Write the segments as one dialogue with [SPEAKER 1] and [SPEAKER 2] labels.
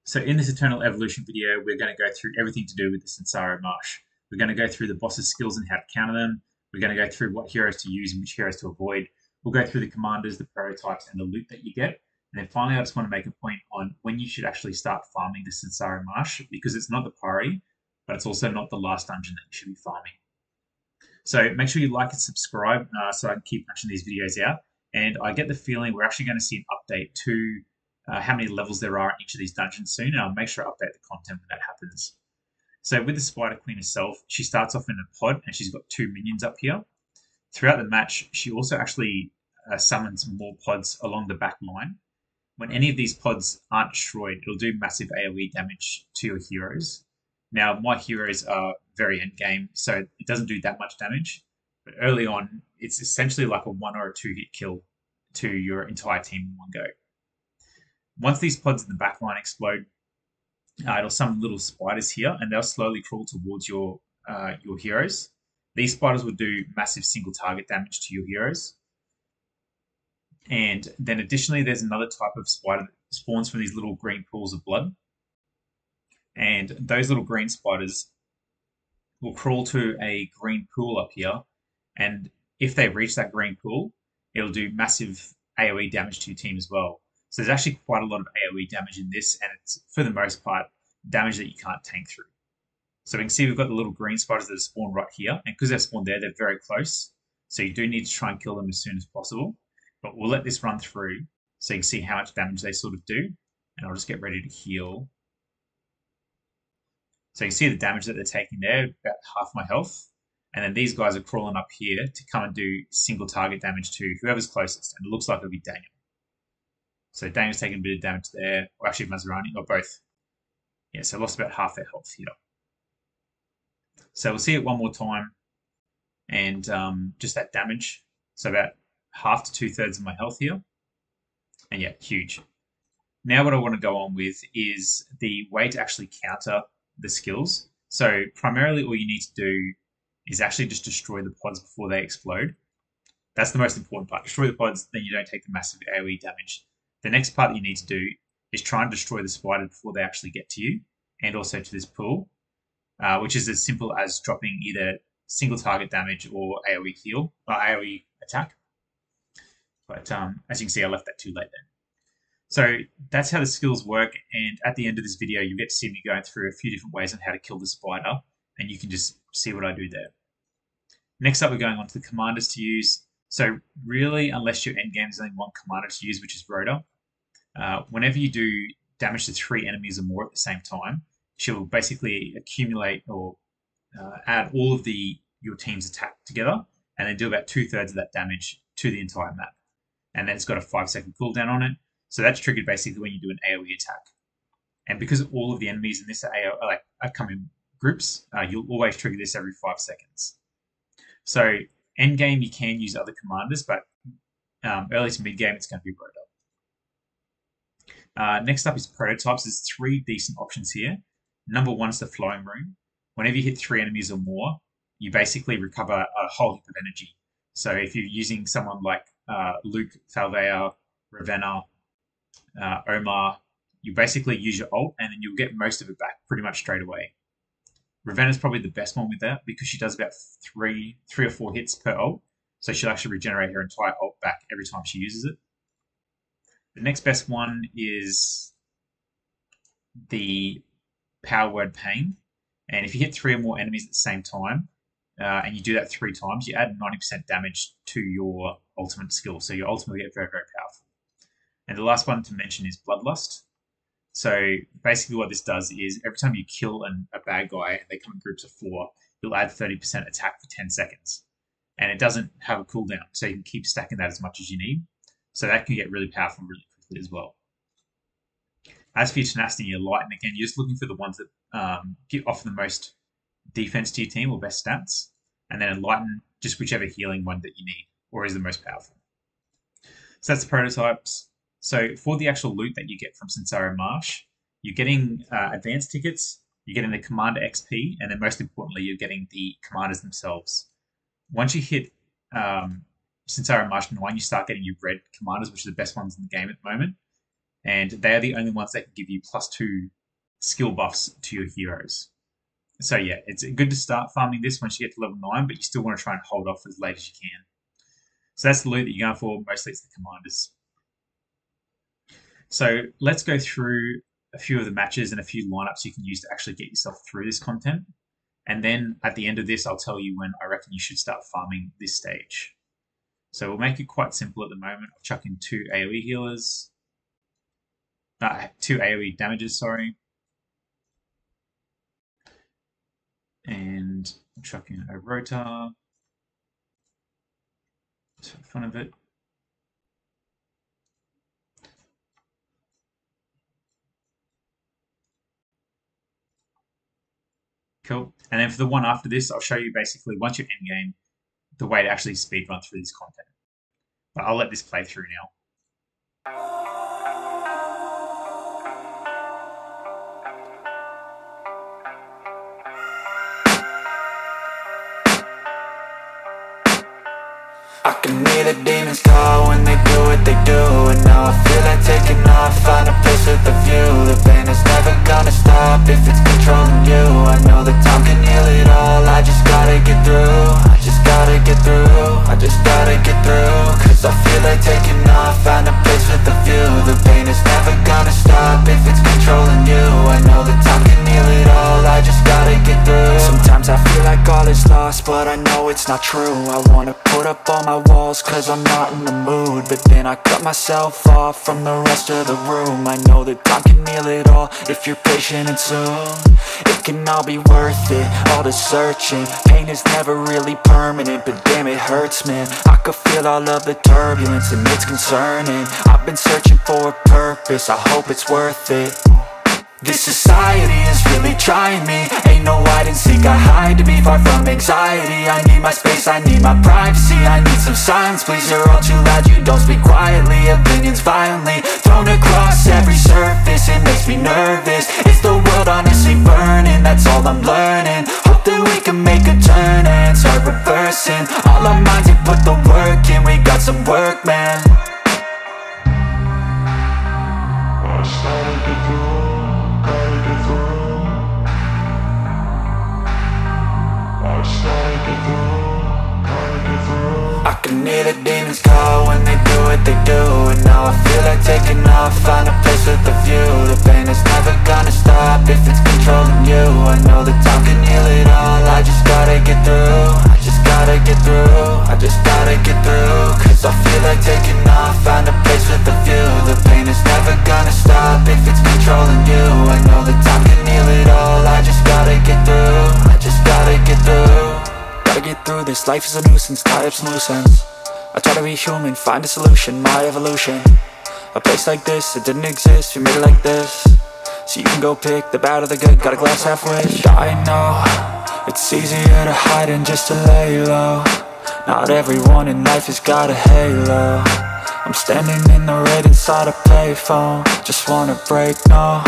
[SPEAKER 1] So in this Eternal Evolution video, we're going to go through everything to do with the Cinsaro Marsh. We're going to go through the boss's skills and how to counter them. We're going to go through what heroes to use and which heroes to avoid. We'll go through the commanders, the prototypes, and the loot that you get. And then finally, I just want to make a point on when you should actually start farming the Cinsaro Marsh, because it's not the priority, but it's also not the last dungeon that you should be farming. So make sure you like and subscribe so I can keep punching these videos out. And I get the feeling we're actually going to see an update to how many levels there are in each of these dungeons soon, and I'll make sure I update the content when that happens. So with the Spider Queen herself, she starts off in a pod, and she's got 2 minions up here. Throughout the match, she also actually summons more pods along the back line. When any of these pods aren't destroyed, it'll do massive AoE damage to your heroes. Now, my heroes are very end game, so it doesn't do that much damage. But early on, it's essentially like a 1 or a 2 hit kill to your entire team in one go. Once these pods in the back line explode, it'll summon little spiders here, and they'll slowly crawl towards your heroes. These spiders will do massive single target damage to your heroes. And then additionally, there's another type of spider that spawns from these little green pools of blood. And those little green spiders will crawl to a green pool up here. And if they reach that green pool, it'll do massive AoE damage to your team as well. So there's actually quite a lot of AoE damage in this, and it's, for the most part, damage that you can't tank through. So we can see we've got the little green spiders that are spawned right here, and because they're spawned there, they're very close. So you do need to try and kill them as soon as possible. But we'll let this run through so you can see how much damage they sort of do. And I'll just get ready to heal. So you can see the damage that they're taking there, about half my health. And then these guys are crawling up here to come and do single target damage to whoever's closest. And it looks like it'll be Daniel. So Daniel's taking a bit of damage there, or actually Mazarani, or both. Yeah, so lost about half their health here. So we'll see it one more time, and just that damage. So about half to 2/3 of my health here. And yeah, huge. Now what I want to go on with is the way to actually counter the skills. So primarily all you need to do is actually just destroy the pods before they explode. That's the most important part. Destroy the pods, then you don't take the massive AoE damage. The next part that you need to do is try and destroy the spider before they actually get to you, and also to this pool, which is as simple as dropping either single target damage or AoE heal, or AoE attack. But as you can see, I left that too late then. So that's how the skills work, and at the end of this video, you get to see me going through a few different ways on how to kill the spider, and you can just see what I do there. Next up, we're going on to the commanders to use. So really, unless your end game is only one commander to use, which is Rhoda, whenever you do damage to 3 enemies or more at the same time, she'll basically accumulate or add all of your team's attack together, and then do about 2/3 of that damage to the entire map. And then it's got a 5-second cooldown on it. So that's triggered basically when you do an AoE attack. And because all of the enemies in this come in groups, you'll always trigger this every 5 seconds. So end game, you can use other commanders, but early to mid game, it's going to be Rhoda. Next up is prototypes. There's 3 decent options here. Number 1 is the flowing rune. Whenever you hit 3 enemies or more, you basically recover a whole heap of energy. So if you're using someone like Luke, Falvea, Ravenna, Omar, you basically use your ult, and then you'll get most of it back pretty much straight away. Ravenna's probably the best one with that, because she does about 3 or 4 hits per ult, so she'll actually regenerate her entire ult back every time she uses it. The next best one is the power word pain, and if you hit 3 or more enemies at the same time, and you do that 3 times, you add 90% damage to your ultimate skill, so your ultimate will get very, very powerful. And the last one to mention is Bloodlust. So basically what this does is every time you kill a bad guy and they come in groups of 4, you'll add 30% attack for 10 seconds. And it doesn't have a cooldown, so you can keep stacking that as much as you need. So that can get really powerful really quickly as well. As for your tenacity and your light, and again, you're just looking for the ones that offer the most defense to your team or best stats. And then enlighten, just whichever healing one that you need or is the most powerful. So that's the prototypes. So for the actual loot that you get from Cinsaro Marsh, you're getting advanced tickets, you're getting the Commander XP, and then most importantly, you're getting the commanders themselves. Once you hit Cinsaro Marsh 9, you start getting your red commanders, which are the best ones in the game at the moment. And they are the only ones that can give you +2 skill buffs to your heroes. So yeah, it's good to start farming this once you get to level 9, but you still want to try and hold off as late as you can. So that's the loot that you're going for. Mostly it's the commanders. So let's go through a few of the matches and a few lineups you can use to actually get yourself through this content. And then at the end of this, I'll tell you when I reckon you should start farming this stage. So we'll make it quite simple at the moment. I'll chuck in 2 AoE healers. 2 AoE damages, sorry. And I'll chuck in a rotor. Just for the fun of it. Cool. And then for the one after this, I'll show you basically once you're in game, the way to actually speedrun through this content. But I'll let this play through now.
[SPEAKER 2] I can hear the demons call when they do what they do. And now I feel like taking off, find a place with a view. The pain is never gonna stop if it's controlling you. I know that time can heal it all, I just gotta get through. I just gotta get through, I just gotta get through. Cause I feel like taking off, find a place with a view. The pain is never gonna stop if it's controlling you. I know that time can heal it all, I just gotta get through. Sometimes I feel like all is lost, but I know it's not true. I wanna put up all my walls cause I'm not in the mood, but then I cut myself off from the rest of the room. I know that time can heal it all if you're patient, and soon it can all be worth it, all the searching. Pain is never really permanent, but damn it hurts, man. I could feel all of the turbulence and it's concerning. I've been searching for a purpose, I hope it's worth it. This society is really trying me. Ain't no hide and seek, I hide to be far from anxiety. I need my space, I need my privacy, I need some silence, please. You're all too loud, you don't speak quietly. Opinions violently thrown across every surface, it makes me nervous. Is the world honestly burning? That's all I'm learning. Hope that we can make a turn and start reversing. All our minds have put the work in, we got some work, man. I started to do. I can hear the demons call when they do what they do. And now I feel like taking off, find a place with a view. The pain is never gonna stop if it's controlling you. I know that time can heal it all, I just gotta get through. I just gotta get through, I just gotta get through. Cause I feel like taking off, find a place with a view. The pain is never gonna stop if it's controlling you. I know that time can heal it all, I just gotta get through. I just gotta get through. Gotta get through this, life is a nuisance, tie up some loose ends. I try to be human, find a solution, my evolution. A place like this, it didn't exist, we made it like this. So you can go pick the bad or the good, got a glass halfway. I know, it's easier to hide than just to lay low. Not everyone in life has got a halo. I'm standing in the red inside a payphone. Just wanna break, no,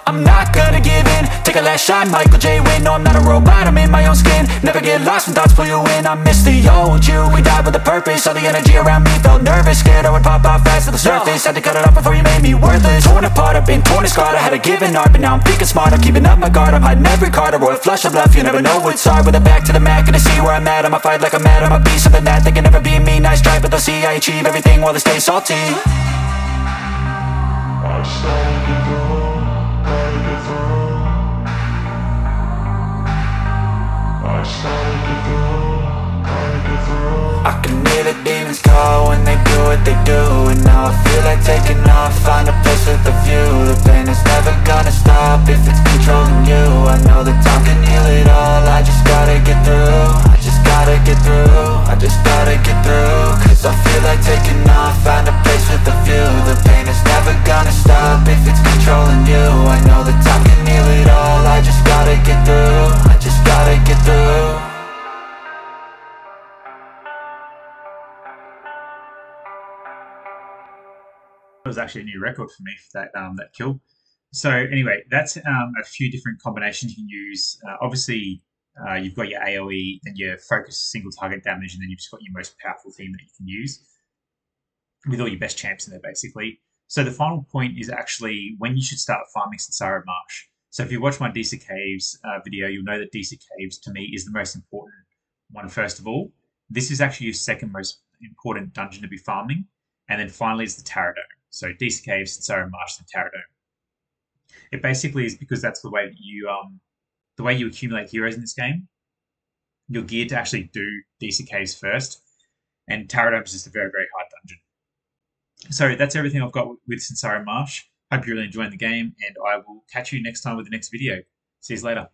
[SPEAKER 2] I'm not gonna give in. Take a last shot, Michael J. Win. No, I'm not a robot, I'm in my own skin. Never get lost when thoughts pull you in. I miss the old you, we died with a purpose. All the energy around me felt nervous, scared I would pop out fast to the surface. Had to cut it off before you made me worthless. Torn apart, I've been torn and scarred. I had a given art, but now I'm thinking smart. I'm keeping up my guard, I'm hiding every card. A royal flush of bluff, you never know what's hard. With a back to the mat, gonna see where I'm at. I'ma fight like I'm mad, I'ma be something that they can never be me. Nice try, but they'll see I achieve everything while they stay salty. I started to go. I can hear the demons call when they do what they do. And now I feel like taking off, find a place with a view. The pain is never gonna stop if it's controlling you. I know that time can heal it all, I just gotta get through. I just gotta get through, I just gotta get through. Cause I feel like taking off, find a place with a view. The pain is never gonna stop if it's controlling you. I know that time can heal it all, I just gotta get through. I just gotta get through.
[SPEAKER 1] It was actually a new record for me for that kill. So anyway, that's a few different combinations you can use. Obviously, you've got your AoE, then your focus single target damage, and then you've just got your most powerful team that you can use with all your best champs in there, basically. So the final point is actually when you should start farming Cinsaro Marsh. So if you watch my Decent Caves video, you'll know that Decent Caves to me is the most important one first of all. This is actually your second most important dungeon to be farming. And then finally is the Terradome. So Decent Caves, Cinsaro, Marsh, and Terradome. It basically is because that's the way you accumulate heroes in this game. You're geared to actually do Decent Caves first, and Terradome is just a very, very hard dungeon. So that's everything I've got with Cinsaro Marsh. Hope you're really enjoying the game, and I will catch you next time with the next video. See you later.